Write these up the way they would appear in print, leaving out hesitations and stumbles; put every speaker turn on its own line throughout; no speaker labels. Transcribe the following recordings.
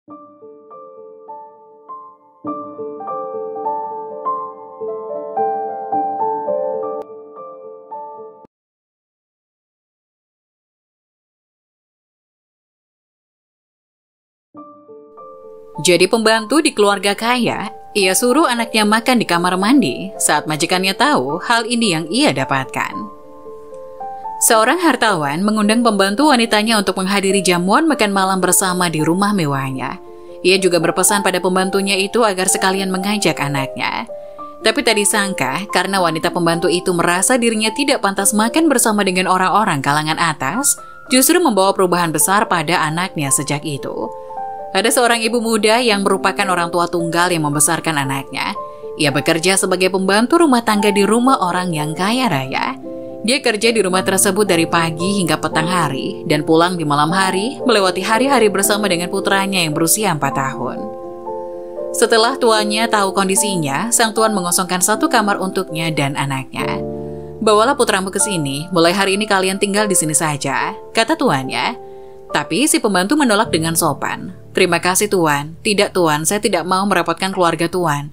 Jadi pembantu di keluarga kaya, ia suruh anaknya makan di kamar mandi saat majikannya tahu hal ini yang ia dapatkan. Seorang hartawan mengundang pembantu wanitanya untuk menghadiri jamuan makan malam bersama di rumah mewahnya. Ia juga berpesan pada pembantunya itu agar sekalian mengajak anaknya. Tapi tak disangka, karena wanita pembantu itu merasa dirinya tidak pantas makan bersama dengan orang-orang kalangan atas, justru membawa perubahan besar pada anaknya sejak itu. Ada seorang ibu muda yang merupakan orang tua tunggal yang membesarkan anaknya. Ia bekerja sebagai pembantu rumah tangga di rumah orang yang kaya raya. Dia kerja di rumah tersebut dari pagi hingga petang hari dan pulang di malam hari, melewati hari-hari bersama dengan putranya yang berusia 4 tahun. Setelah tuannya tahu kondisinya, sang tuan mengosongkan satu kamar untuknya dan anaknya. "Bawalah putramu ke sini, mulai hari ini kalian tinggal di sini saja," kata tuannya. Tapi si pembantu menolak dengan sopan. "Terima kasih tuan, tidak tuan, saya tidak mau merepotkan keluarga tuan."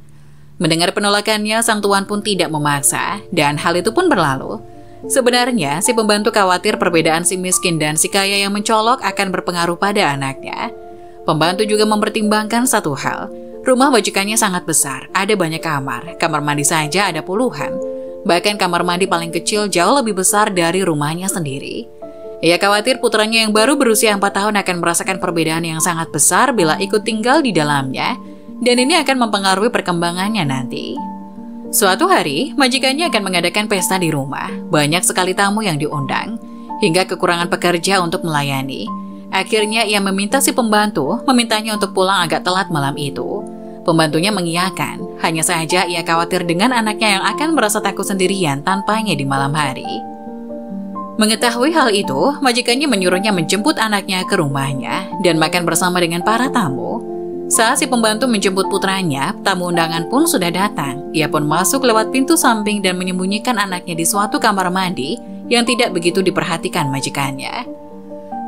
Mendengar penolakannya, sang tuan pun tidak memaksa, dan hal itu pun berlalu. Sebenarnya, si pembantu khawatir perbedaan si miskin dan si kaya yang mencolok akan berpengaruh pada anaknya. Pembantu juga mempertimbangkan satu hal. Rumah majikannya sangat besar, ada banyak kamar mandi saja ada puluhan. Bahkan kamar mandi paling kecil jauh lebih besar dari rumahnya sendiri. Ia khawatir putranya yang baru berusia 4 tahun akan merasakan perbedaan yang sangat besar bila ikut tinggal di dalamnya, dan ini akan mempengaruhi perkembangannya nanti. Suatu hari, majikannya akan mengadakan pesta di rumah. Banyak sekali tamu yang diundang, hingga kekurangan pekerja untuk melayani. Akhirnya ia meminta si pembantu, memintanya untuk pulang agak telat malam itu. Pembantunya mengiyakan, hanya saja ia khawatir dengan anaknya yang akan merasa takut sendirian tanpanya di malam hari. Mengetahui hal itu, majikannya menyuruhnya menjemput anaknya ke rumahnya dan makan bersama dengan para tamu. Saat si pembantu menjemput putranya, tamu undangan pun sudah datang. Ia pun masuk lewat pintu samping dan menyembunyikan anaknya di suatu kamar mandi yang tidak begitu diperhatikan majikannya.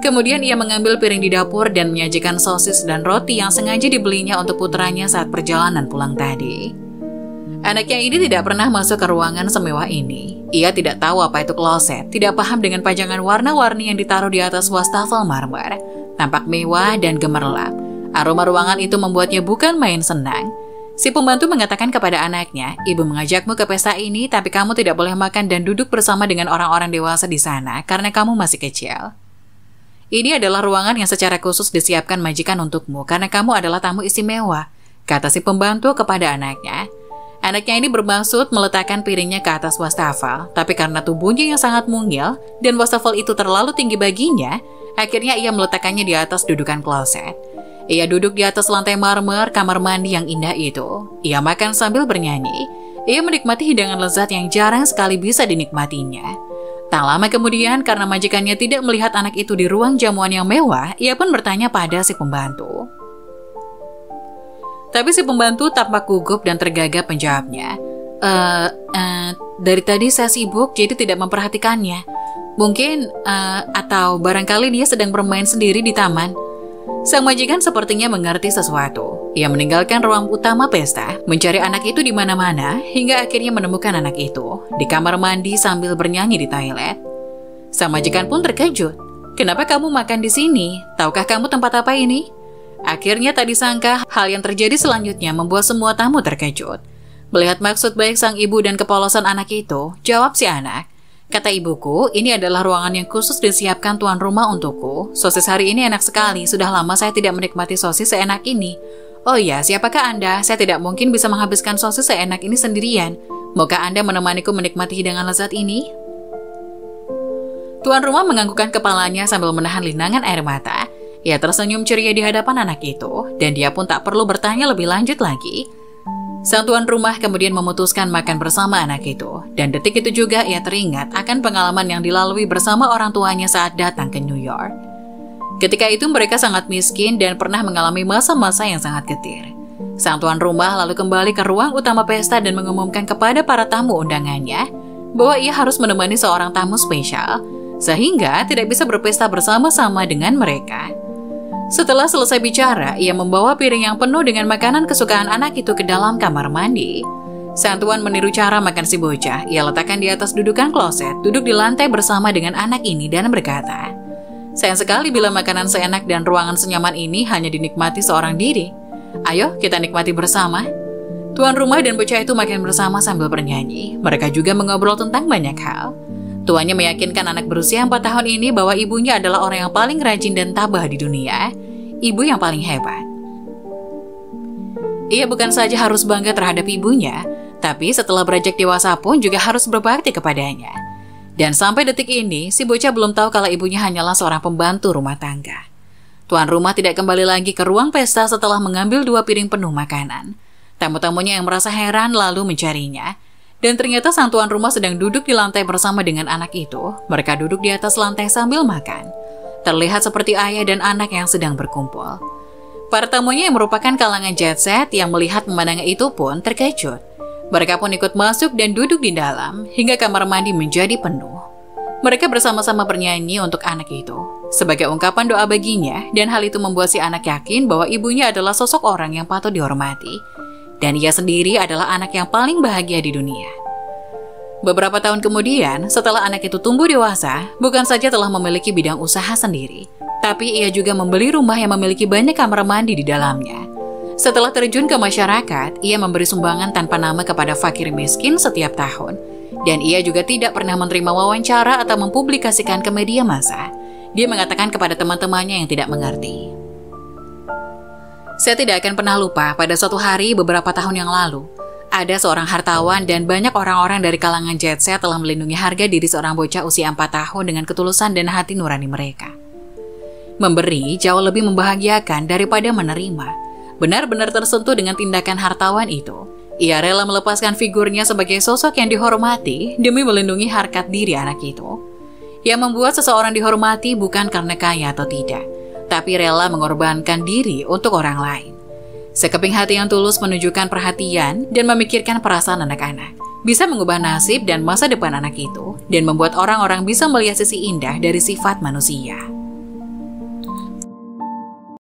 Kemudian ia mengambil piring di dapur dan menyajikan sosis dan roti yang sengaja dibelinya untuk putranya saat perjalanan pulang tadi. Anaknya ini tidak pernah masuk ke ruangan semewah ini. Ia tidak tahu apa itu kloset, tidak paham dengan pajangan warna-warni yang ditaruh di atas wastafel marmer. Tampak mewah dan gemerlap. Aroma ruangan itu membuatnya bukan main senang. Si pembantu mengatakan kepada anaknya, "Ibu mengajakmu ke pesta ini, tapi kamu tidak boleh makan dan duduk bersama dengan orang-orang dewasa di sana karena kamu masih kecil. Ini adalah ruangan yang secara khusus disiapkan majikan untukmu karena kamu adalah tamu istimewa," kata si pembantu kepada anaknya. Anaknya ini bermaksud meletakkan piringnya ke atas wastafel, tapi karena tubuhnya yang sangat mungil dan wastafel itu terlalu tinggi baginya, akhirnya ia meletakkannya di atas dudukan kloset. Ia duduk di atas lantai marmer kamar mandi yang indah itu. Ia makan sambil bernyanyi. Ia menikmati hidangan lezat yang jarang sekali bisa dinikmatinya. Tak lama kemudian, karena majikannya tidak melihat anak itu di ruang jamuan yang mewah, ia pun bertanya pada si pembantu. Tapi si pembantu tampak gugup dan tergagap menjawabnya. Dari tadi saya sibuk jadi tidak memperhatikannya. Mungkin, atau barangkali dia sedang bermain sendiri di taman." Sang majikan sepertinya mengerti sesuatu. Ia meninggalkan ruang utama pesta, mencari anak itu di mana-mana, hingga akhirnya menemukan anak itu di kamar mandi sambil bernyanyi di toilet. Sang majikan pun terkejut. "Kenapa kamu makan di sini? Tahukah kamu tempat apa ini?" Akhirnya tak disangka, hal yang terjadi selanjutnya membuat semua tamu terkejut. Melihat maksud baik sang ibu dan kepolosan anak itu, jawab si anak, "Kata ibuku, ini adalah ruangan yang khusus disiapkan tuan rumah untukku. Sosis hari ini enak sekali, sudah lama saya tidak menikmati sosis seenak ini. Oh ya, siapakah Anda? Saya tidak mungkin bisa menghabiskan sosis seenak ini sendirian. Maukah Anda menemaniku menikmati hidangan lezat ini?" Tuan rumah menganggukkan kepalanya sambil menahan linangan air mata. Ia tersenyum ceria di hadapan anak itu, dan dia pun tak perlu bertanya lebih lanjut lagi. Sang tuan rumah kemudian memutuskan makan bersama anak itu, dan detik itu juga ia teringat akan pengalaman yang dilalui bersama orang tuanya saat datang ke New York. Ketika itu mereka sangat miskin dan pernah mengalami masa-masa yang sangat getir. Sang tuan rumah lalu kembali ke ruang utama pesta dan mengumumkan kepada para tamu undangannya bahwa ia harus menemani seorang tamu spesial, sehingga tidak bisa berpesta bersama-sama dengan mereka. Setelah selesai bicara, ia membawa piring yang penuh dengan makanan kesukaan anak itu ke dalam kamar mandi. Sang tuan meniru cara makan si bocah. Ia letakkan di atas dudukan kloset, duduk di lantai bersama dengan anak ini dan berkata, "Sayang sekali bila makanan seenak dan ruangan senyaman ini hanya dinikmati seorang diri. Ayo kita nikmati bersama." Tuan rumah dan bocah itu makan bersama sambil bernyanyi. Mereka juga mengobrol tentang banyak hal. Tuannya meyakinkan anak berusia 4 tahun ini bahwa ibunya adalah orang yang paling rajin dan tabah di dunia. Ibu yang paling hebat. Ia bukan saja harus bangga terhadap ibunya, tapi setelah beranjak dewasa pun juga harus berbakti kepadanya. Dan sampai detik ini, si bocah belum tahu kalau ibunya hanyalah seorang pembantu rumah tangga. Tuan rumah tidak kembali lagi ke ruang pesta setelah mengambil 2 piring penuh makanan. Tamu-tamunya yang merasa heran lalu mencarinya. Dan ternyata sang tuan rumah sedang duduk di lantai bersama dengan anak itu. Mereka duduk di atas lantai sambil makan. Terlihat seperti ayah dan anak yang sedang berkumpul. Para tamunya yang merupakan kalangan jet set yang melihat pemandangan itu pun terkejut. Mereka pun ikut masuk dan duduk di dalam hingga kamar mandi menjadi penuh. Mereka bersama-sama bernyanyi untuk anak itu sebagai ungkapan doa baginya, dan hal itu membuat si anak yakin bahwa ibunya adalah sosok orang yang patut dihormati. Dan ia sendiri adalah anak yang paling bahagia di dunia. Beberapa tahun kemudian, setelah anak itu tumbuh dewasa, bukan saja telah memiliki bidang usaha sendiri, tapi ia juga membeli rumah yang memiliki banyak kamar mandi di dalamnya. Setelah terjun ke masyarakat, ia memberi sumbangan tanpa nama kepada fakir miskin setiap tahun. Dan ia juga tidak pernah menerima wawancara atau mempublikasikan ke media massa. Dia mengatakan kepada teman-temannya yang tidak mengerti, "Saya tidak akan pernah lupa pada suatu hari beberapa tahun yang lalu, ada seorang hartawan dan banyak orang-orang dari kalangan jet set telah melindungi harga diri seorang bocah usia 4 tahun dengan ketulusan dan hati nurani mereka. Memberi jauh lebih membahagiakan daripada menerima. Benar-benar tersentuh dengan tindakan hartawan itu. Ia rela melepaskan figurnya sebagai sosok yang dihormati demi melindungi harkat diri anak itu. Yang membuat seseorang dihormati bukan karena kaya atau tidak, tapi rela mengorbankan diri untuk orang lain. Sekeping hati yang tulus menunjukkan perhatian dan memikirkan perasaan anak-anak, bisa mengubah nasib dan masa depan anak itu, dan membuat orang-orang bisa melihat sisi indah dari sifat manusia."